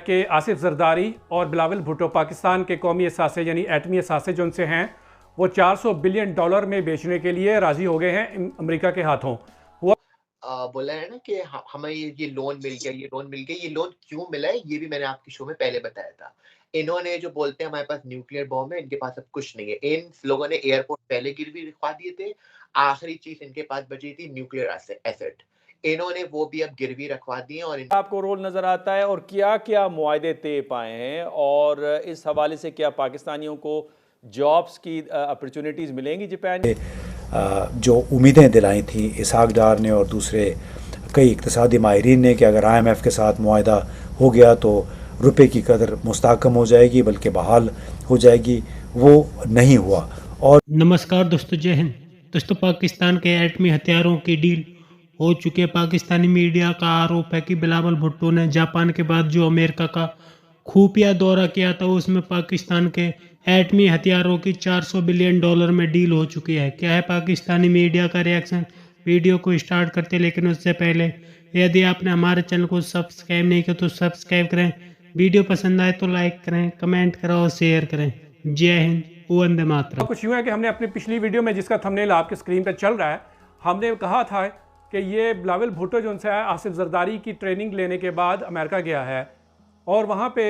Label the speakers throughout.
Speaker 1: कि आसिफ जरदारी और बिलावल भुट्टो पाकिस्तान के कौमी असासे यानी एटमी असासे जो उनसे हैं वो $400 बिलियन में बेचने के लिए राज़ी हो गए हैं अमेरिका के हाथों।
Speaker 2: बोला है ना कि हमें ये लोन मिल गया, ये लोन मिल गया, ये लोन क्यों मिला है ये भी मैंने आपके शो में पहले बताया था। इन्होंने जो बोलते हैं हमारे पास न्यूक्लियर बॉम्ब है, इनके पास अब कुछ नहीं है। इन लोगों ने एयरपोर्ट पहले गिरवी रखवा दिए थे, आखिरी चीज़ इनके पास बची थी न्यूक्लियर एसेट। इन्होंने वो भी अब गिरवी रखवा दिए और
Speaker 3: आपको रोल नज़र आता है और क्या-क्या मुआहदे तय पाए हैं और इस हवाले से क्या पाकिस्तानियों को जॉब्स की अपॉर्चुनिटीज़ मिलेंगी जापान में?
Speaker 4: जो उम्मीदें दिलाई थी इसहाक डार ने और दूसरे कई इक़्तिसादी माहिरीन ने कि अगर IMF के साथ मुआहदा हो गया तो रुपए की कदर मुस्तहकम हो जाएगी बल्कि बहाल हो जाएगी, वो नहीं हुआ। और
Speaker 5: नमस्कार दोस्तों, जय हिंद। दोस्तों, पाकिस्तान के एटमी हथियारों की डील हो चुकी है। पाकिस्तानी मीडिया का आरोप है कि बिलावल भुट्टो ने जापान के बाद जो अमेरिका का खुफिया दौरा किया था उसमें पाकिस्तान के एटमी हथियारों की $400 बिलियन में डील हो चुकी है। क्या है पाकिस्तानी मीडिया का रिएक्शन? वीडियो को स्टार्ट करते लेकिन उससे पहले यदि आपने हमारे चैनल को सब्सक्राइब नहीं किया तो सब्सक्राइब करें, वीडियो पसंद आए तो लाइक करें, कमेंट करें और शेयर करें। जय हिंद, वंदे मातरम।
Speaker 1: कुछ यूँ है कि हमने अपनी पिछली वीडियो में जिसका थंबनेल आपके स्क्रीन पर चल रहा है, हमने कहा था कि ये बिलावल भुट्टो जो उनसे आसिफ जरदारी की ट्रेनिंग लेने के बाद अमेरिका गया है और वहाँ पे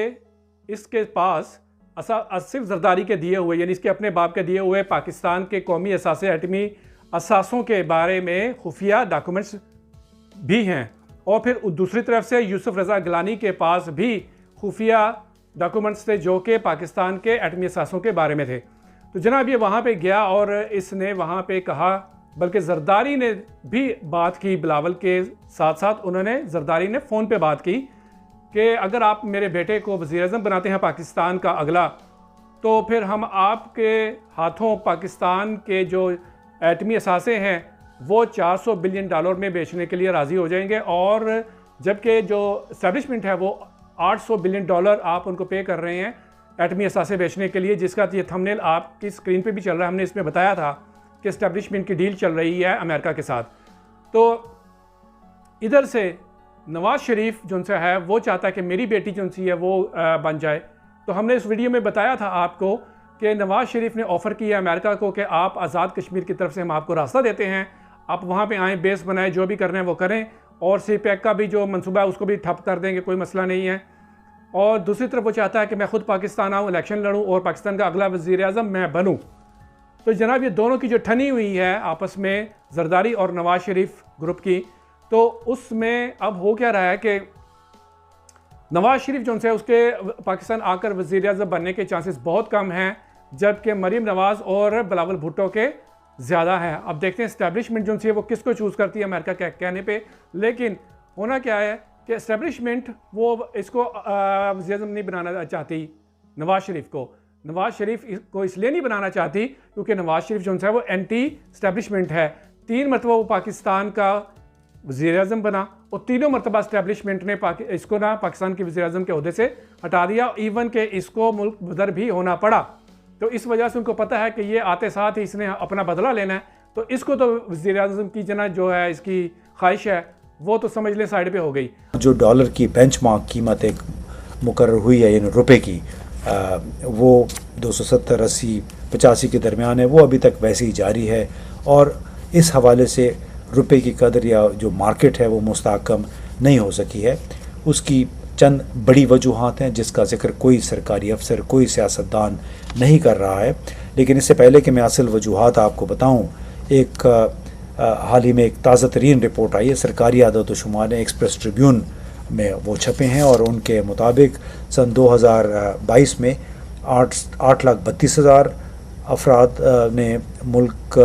Speaker 1: इसके पास आसिफ जरदारी के दिए हुए यानी इसके अपने बाप के दिए हुए पाकिस्तान के कौमी असासे एटमी असासों के बारे में खुफिया डॉक्यूमेंट्स भी हैं और फिर दूसरी तरफ से यूसुफ रज़ा गिलानी के पास भी खुफिया डॉक्यूमेंट्स थे जो कि पाकिस्तान के एटमी असासों के बारे में थे। तो जनाब ये वहाँ पे गया और इसने वहाँ पे कहा, बल्कि जरदारी ने भी बात की बिलावल के साथ साथ, उन्होंने जरदारी ने फ़ोन पे बात की कि अगर आप मेरे बेटे को वज़ीर-ए-आज़म बनाते हैं पाकिस्तान का अगला, तो फिर हम आपके हाथों पाकिस्तान के जो एटमी असासे हैं वो $400 बिलियन में बेचने के लिए राज़ी हो जाएंगे और जबकि जो इस्टेब्लिशमेंट है वो $800 बिलियन आप उनको पे कर रहे हैं एटमी असासे बेचने के लिए, जिसका ये थंबनेल आपकी स्क्रीन पे भी चल रहा है। हमने इसमें बताया था कि इस्टेब्लिशमेंट की डील चल रही है अमेरिका के साथ। तो इधर से नवाज़ शरीफ जो उनसे है वो चाहता है कि मेरी बेटी जो उनसी है वो बन जाए। तो हमने इस वीडियो में बताया था आपको कि नवाज़ शरीफ ने ऑफ़र किया अमेरिका को कि आप आज़ाद कश्मीर की तरफ से हम आपको रास्ता देते हैं, आप वहाँ पे आएँ, बेस बनाएं, जो भी करना है वो करें और CPEC का भी जो मंसूबा है उसको भी ठप कर देंगे, कोई मसला नहीं है। और दूसरी तरफ वो चाहता है कि मैं ख़ुद पाकिस्तान आऊँ, इलेक्शन लड़ूँ और पाकिस्तान का अगला वज़ीर-ए-आज़म मैं बनूँ। तो जनाब ये दोनों की जो ठनी हुई है आपस में जरदारी और नवाज़ शरीफ ग्रुप की, तो उसमें अब हो क्या रहा है कि नवाज़ शरीफ जो उनसे उसके पाकिस्तान आकर वज़ीर-ए-आज़म बनने के चांसेस बहुत कम हैं, जबकि मरीम नवाज़ और बिलावल भुट्टो के ज़्यादा हैं। अब देखते हैं इस्टेब्लिशमेंट जो उनसे वो किसको चूज़ करती है अमेरिका के कहने पे। लेकिन होना क्या है कि इस्टेब्लिशमेंट वो इसको वज़ीर-ए-आज़म नहीं बनाना चाहती नवाज़ शरीफ को। नवाज़ शरीफ को इसलिए नहीं बनाना चाहती क्योंकि नवाज़ शरीफ जो है वो एंटी इस्टेब्लिशमेंट है। 3 मरतबा वो पाकिस्तान का वज़ीर-ए-आज़म बना और तीनों मरतबा इस्टेब्लिशमेंट ने इसको ना पाकिस्तान के वज़ीर-ए-आज़म के ओहदे से हटा दिया, इवन के इसको मुल्क बदर भी होना पड़ा। तो इस वजह से उनको पता है कि ये आते साथ ही इसने अपना बदला लेना है, तो इसको तो वज़ीर-ए-आज़म की जना जो है इसकी ख्वाहिश है वो तो समझ लें साइड पे हो गई।
Speaker 4: जो डॉलर की बेंचमार्क कीमत एक मुकर्रर हुई है यानी रुपए की, वो 270, 80, 85 के दरमियान है, वो अभी तक वैसे ही जारी है और इस हवाले से रुपए की कदर या जो मार्केट है वो मुस्तहकम नहीं हो सकी है। उसकी चंद बड़ी वजूहात हैं जिसका ज़िक्र कोई सरकारी अफसर, कोई सियासतदान नहीं कर रहा है। लेकिन इससे पहले कि मैं असल वजूहात आपको बताऊं, एक हाल ही में एक ताज़ा तरीन रिपोर्ट आई है, सरकारी आदत व शुमार एक्सप्रेस ट्रिब्यून में वो छपे हैं और उनके मुताबिक सन 2022 में 8,32,000 अफराद ने मुल्क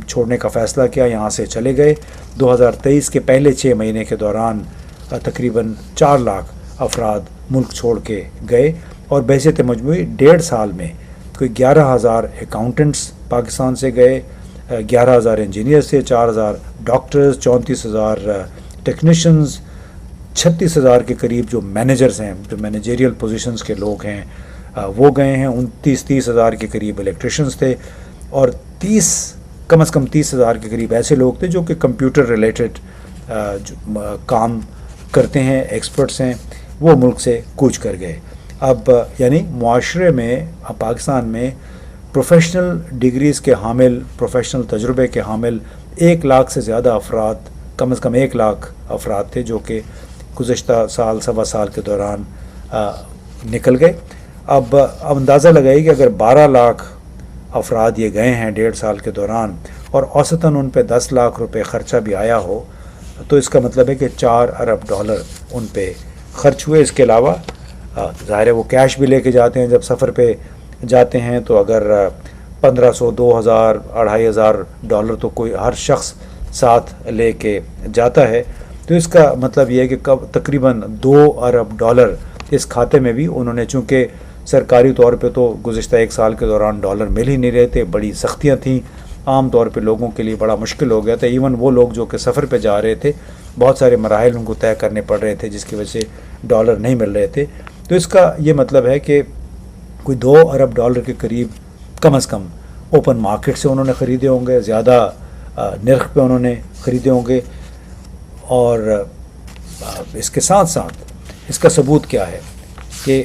Speaker 4: छोड़ने का फ़ैसला किया, यहाँ से चले गए। 2023 के पहले 6 महीने के दौरान तकरीबन 4 लाख अफराद मुल्क छोड़ के गए और बहसीत मजमूई 1.5 साल में कोई 11,000 अकाउंटेंट्स पाकिस्तान से गए, 11,000 इंजीनियर्स थे, 4,000 डॉक्टर्स, 34,000 टेक्नीशियंस, 36,000 के करीब जो मैनेजर्स हैं, जो मैनेजरियल पोजीशंस के लोग हैं वो गए हैं। 29-30,000 के करीब इलेक्ट्रिशियंस थे और कम से कम 30,000 के करीब ऐसे लोग थे जो कि कंप्यूटर रिलेटेड काम करते हैं, एक्सपर्ट्स हैं। वो मुल्क से कूच कर गए। अब यानी मुआशरे में पाकिस्तान में प्रोफेशनल डिग्रीज़ के हामिल, प्रोफेशनल तजुर्बे के हामिल 1 लाख से ज़्यादा अफराद, कम से कम 1 लाख अफराद थे जो कि गुज़श्ता साल सवा साल के दौरान निकल गए। अब अंदाज़ा लगाइए कि अगर 12 लाख अफराद ये गए हैं 1.5 साल के दौरान और औसतन उन पे 10 लाख रुपए ख़र्चा भी आया हो, तो इसका मतलब है कि 4 अरब डॉलर उन पे ख़र्च हुए। इसके अलावा ज़ाहिर है वो कैश भी लेके जाते हैं, जब सफ़र पे जाते हैं तो अगर 1500, 2000, 2500 डॉलर तो कोई हर शख्स साथ लेके जाता है। तो इसका मतलब ये है कि कब तकरीबन 2 अरब डॉलर इस खाते में भी उन्होंने, चूँकि सरकारी तौर पे तो गुज़श्ता 1 साल के दौरान डॉलर मिल ही नहीं रहे थे, बड़ी सख्तियाँ थीं, आम तौर पे लोगों के लिए बड़ा मुश्किल हो गया था। इवन वो लोग जो कि सफ़र पे जा रहे थे, बहुत सारे मराहिल उनको तय करने पड़ रहे थे जिसकी वजह से डॉलर नहीं मिल रहे थे। तो इसका ये मतलब है कि कोई 2 अरब डॉलर के करीब कम से कम ओपन मार्केट से उन्होंने ख़रीदे होंगे, ज़्यादा नर्ख पे उन्होंने ख़रीदे होंगे। और इसके साथ साथ इसका सबूत क्या है कि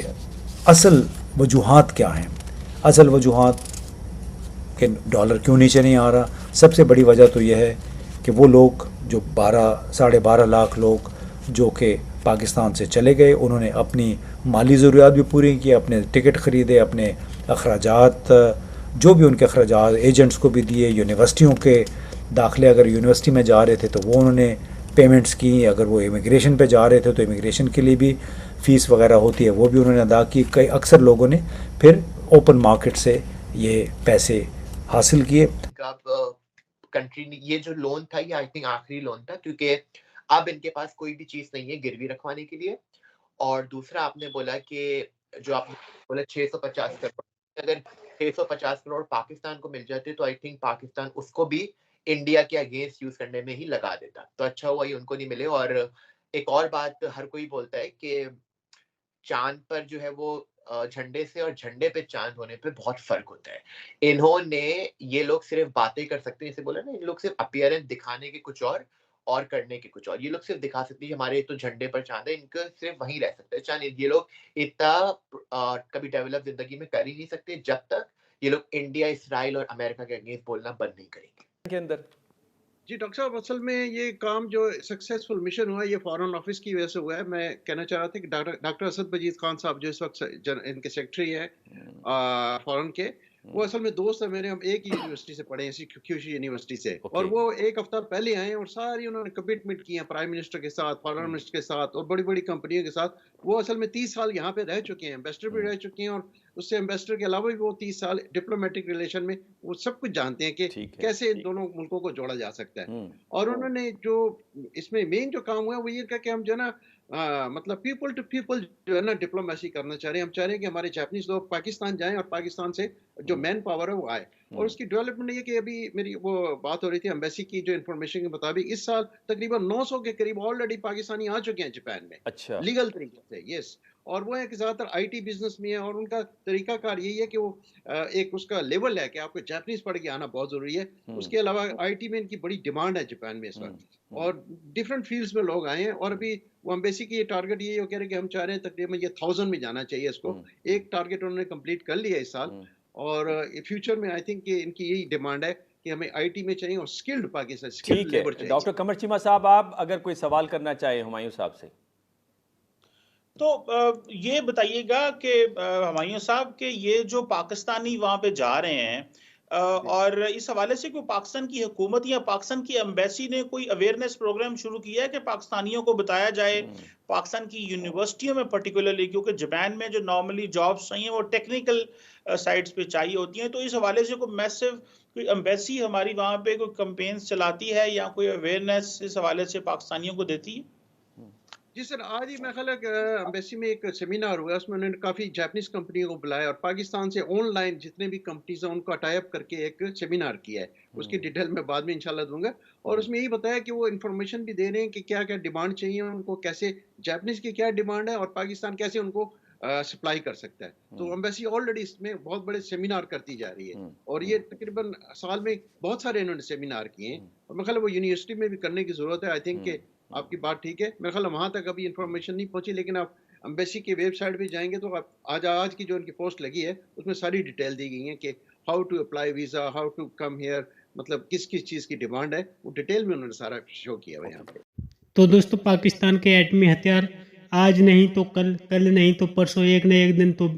Speaker 4: असल वजूहात क्या हैं। असल वजूहात कि डॉलर क्यों नीचे नहीं आ रहा, सबसे बड़ी वजह तो यह है कि वो लोग जो 12-12.5 लाख लोग जो कि पाकिस्तान से चले गए, उन्होंने अपनी माली ज़रूरियात भी पूरी की, अपने टिकट ख़रीदे, अपने अखराजात जो भी उनके अखराजात एजेंट्स को भी दिए, यूनिवर्सिटियों के दाखिले अगर यूनिवर्सिटी में जा रहे थे तो वो उन्होंने पेमेंट्स की, अगर वो इमिग्रेशन पे जा रहे थे तो इमिग्रेशन के लिए भी फ़ीस वगैरह होती है वो भी उन्होंने अदा की। कई अक्सर लोगों ने फिर ओपन मार्केट से ये पैसे हासिल किए।
Speaker 2: अब कंट्री ने ये जो लोन था, ये आई थिंक आखिरी लोन था, क्योंकि अब इनके पास कोई भी चीज़ नहीं है गिरवी रखवाने के लिए। और दूसरा आपने बोला कि जो आपने बोला 650 करोड़, अगर 650 करोड़ पाकिस्तान को मिल जाते तो आई थिंक पाकिस्तान उसको भी इंडिया के अगेंस्ट यूज़ करने में ही लगा देता। तो अच्छा हुआ ये उनको नहीं मिले। और एक और बात हर कोई बोलता है कि चाँद पर जो है वो झंडे से और झंडे पे चाँद होने पे बहुत फ़र्क होता है। इन्होंने ये लोग सिर्फ़ बातें कर सकते हैं, जैसे बोला ना, इन लोग सिर्फ़ अपीयरेंस दिखाने के कुछ और करने के कुछ और। ये लोग सिर्फ़ दिखा सकते हैं कि हमारे तो झंडे पर चाँद है, इनका सिर्फ़ वहीं रह सकता है चाँद। ये लोग इतना कभी डेवलप ज़िंदगी में कर ही नहीं सकते जब तक ये लोग इंडिया, इज़राइल और अमेरिका के अगेंस्ट बोलना बंद नहीं करेंगे।
Speaker 3: के अंदर
Speaker 6: जी डॉक्टर साहब, असल में ये काम जो सक्सेसफुल मिशन हुआ ये फॉरेन ऑफिस की वजह से हुआ है। मैं कहना चाह रहा था कि डॉक्टर असद मजीद खान साहब जो इस वक्त इनके सेक्रेटरी हैं फॉरेन के, वो असल में दोस्त है मेरे। हम एक ही यूनिवर्सिटी से पढ़े हैं, क्यूशी यूनिवर्सिटी से। और वो एक हफ्ता पहले आए और सारी उन्होंने कमिटमेंट की है प्राइम मिनिस्टर के साथ, फॉरेन मिनिस्टर के साथ और बड़ी बड़ी कंपनियों के साथ। वो असल में 30 साल यहाँ पे रह चुके हैं, एम्बेसडर भी रह चुके हैं, और उससे एम्बेसडर के अलावा भी वो 30 साल डिप्लोमेटिक रिलेशन में वो सब कुछ जानते हैं कि कैसे इन दोनों मुल्कों को जोड़ा जा सकता है। और उन्होंने जो इसमें मेन जो काम हुआ वो ये कहा कि हम जो है ना मतलब पीपल टू पीपल जो है ना डिप्लोमेसी करना चाह रहे हैं। हम चाह रहे हैं कि हमारे जापानीज लोग पाकिस्तान जाएं और पाकिस्तान से जो मैन पावर है वो आए। और उसकी डेवलपमेंट ये कि अभी मेरी वो बात हो रही थी एम्बेसी की, जो इन्फॉर्मेशन के मुताबिक इस साल तकरीबन 900 के करीब ऑलरेडी पाकिस्तानी आ चुके हैं जापान में।
Speaker 3: अच्छा,
Speaker 6: लीगल तरीके से, यस। और वो है कि ज़्यादातर आईटी बिजनेस में है, और उनका तरीकाकार यही है कि वो एक उसका लेवल है कि आपको जापानीज पढ़ के आना बहुत ज़रूरी है। उसके अलावा आईटी में इनकी बड़ी डिमांड है जापान में इस वक्त, और डिफरेंट फील्ड्स में लोग आए हैं। और अभी वो एम्बेसी की ये टारगेट ये कह रहे हैं कि हम चाह रहे हैं तकरीबन ये 1000 में जाना चाहिए इसको। एक टारगेट उन्होंने कंप्लीट कर लिया इस साल, और फ्यूचर में आई थिंक इनकी यही डिमांड है कि हमें आईटी में चाहिए और स्किल्ड पाकिस्तान, स्किल्ड लेबर चाहिए।
Speaker 3: डॉक्टर कमर चीमा साहब, आप अगर कोई सवाल करना चाहे हुमायूं साहब से
Speaker 7: तो ये बताइएगा कि हुमायूं साहब के ये जो पाकिस्तानी वहां पे जा रहे हैं और इस हवाले से कोई पाकिस्तान की हुकूमत या पाकिस्तान की एम्बेसी ने कोई अवेयरनेस प्रोग्राम शुरू किया है कि पाकिस्तानियों को बताया जाए पाकिस्तान की यूनिवर्सिटियों में पर्टिकुलरली, क्योंकि जापान में जो नॉर्मली जॉब्स चाहिए वो टेक्निकल साइट्स पे चाहिए होती हैं, तो इस हवाले से कोई मैसिव कोई एम्बेसी हमारी वहाँ पे कोई कैंपेन्स चलाती है या कोई अवेयरनेस इस हवाले से पाकिस्तानियों को देती है?
Speaker 6: जी सर, आज ही मैं ख्याल एम्बेसी में एक सेमिनार हुआ, उसमें उन्होंने काफ़ी जापानीज कंपनियों को बुलाया और पाकिस्तान से ऑनलाइन जितने भी कंपनीज हैं उनको टाई अप करके एक सेमिनार किया है। उसकी डिटेल मैं बाद में इंशाल्लाह दूंगा। और उसमें यही बताया कि वो इन्फॉर्मेशन भी दे रहे हैं कि क्या क्या डिमांड चाहिए उनको, कैसे जापानीज की क्या डिमांड है और पाकिस्तान कैसे उनको सप्लाई कर सकता है। तो एम्बेसी ऑलरेडी इसमें बहुत बड़े सेमिनार करती जा रही है, और ये तकरीबन साल में बहुत सारे इन्होंने सेमिनार किए हैं, और मेरे ख्याल वो यूनिवर्सिटी में भी करने की जरूरत है। आई थिंक आपकी बात ठीक है, मेरे ख्याल वहाँ तक अभी इंफॉर्मेशन नहीं पहुंची, लेकिन एम्बेसी की वेबसाइट पे जाएंगे तो आप आज की जो उनकी पोस्ट लगी है उसमें सारी डिटेल दी गई है कि how to apply visa, how to come here, मतलब किस किस चीज़ की डिमांड है, वो डिटेल में उन्होंने सारा शो किया हुआ है यहाँ पे।
Speaker 5: तो दोस्तों, पाकिस्तान के एटमी हथियार आज नहीं तो कल, कल नहीं तो परसों, एक न एक दिन तो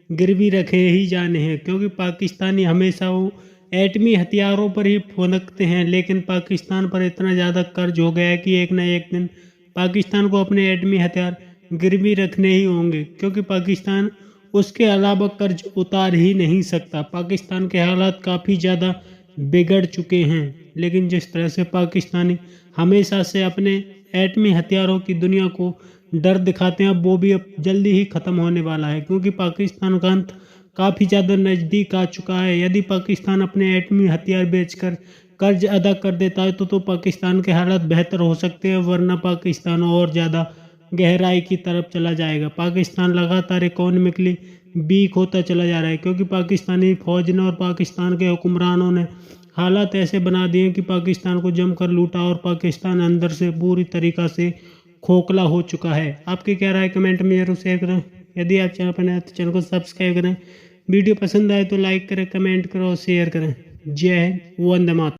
Speaker 5: गिरवी रखे ही जाने हैं, क्योंकि पाकिस्तानी हमेशा वो एटमी हथियारों पर ही फुनकते हैं। लेकिन पाकिस्तान पर इतना ज़्यादा कर्ज हो गया है कि एक न एक दिन पाकिस्तान को अपने एटमी हथियार गिरवी रखने ही होंगे, क्योंकि पाकिस्तान उसके अलावा कर्ज उतार ही नहीं सकता। पाकिस्तान के हालात काफ़ी ज़्यादा बिगड़ चुके हैं। लेकिन जिस तरह से पाकिस्तानी हमेशा से अपने एटमी हथियारों की दुनिया को डर दिखाते हैं, अब वो भी अब जल्दी ही ख़त्म होने वाला है, क्योंकि पाकिस्तान का अंत काफ़ी ज़्यादा नज़दीक आ चुका है। यदि पाकिस्तान अपने एटमी हथियार बेचकर कर्ज अदा कर देता है तो पाकिस्तान के हालात बेहतर हो सकते हैं, वरना पाकिस्तान और ज़्यादा गहराई की तरफ चला जाएगा। पाकिस्तान लगातार इकोनॉमिकली वीक होता चला जा रहा है, क्योंकि पाकिस्तानी फ़ौज ने और पाकिस्तान के हुक्मरानों ने हालात ऐसे बना दिए कि पाकिस्तान को जमकर लूटा और पाकिस्तान अंदर से पूरी तरीक़ा से खोखला हो चुका है। आपकी क्या राय कमेंट में जरूर शेयर करें। यदि आप चैनल पर नए हैं तो चैनल को सब्सक्राइब करें। वीडियो पसंद आए तो लाइक करें, कमेंट करें और शेयर करें। जय हिंद, वंदे मातरम।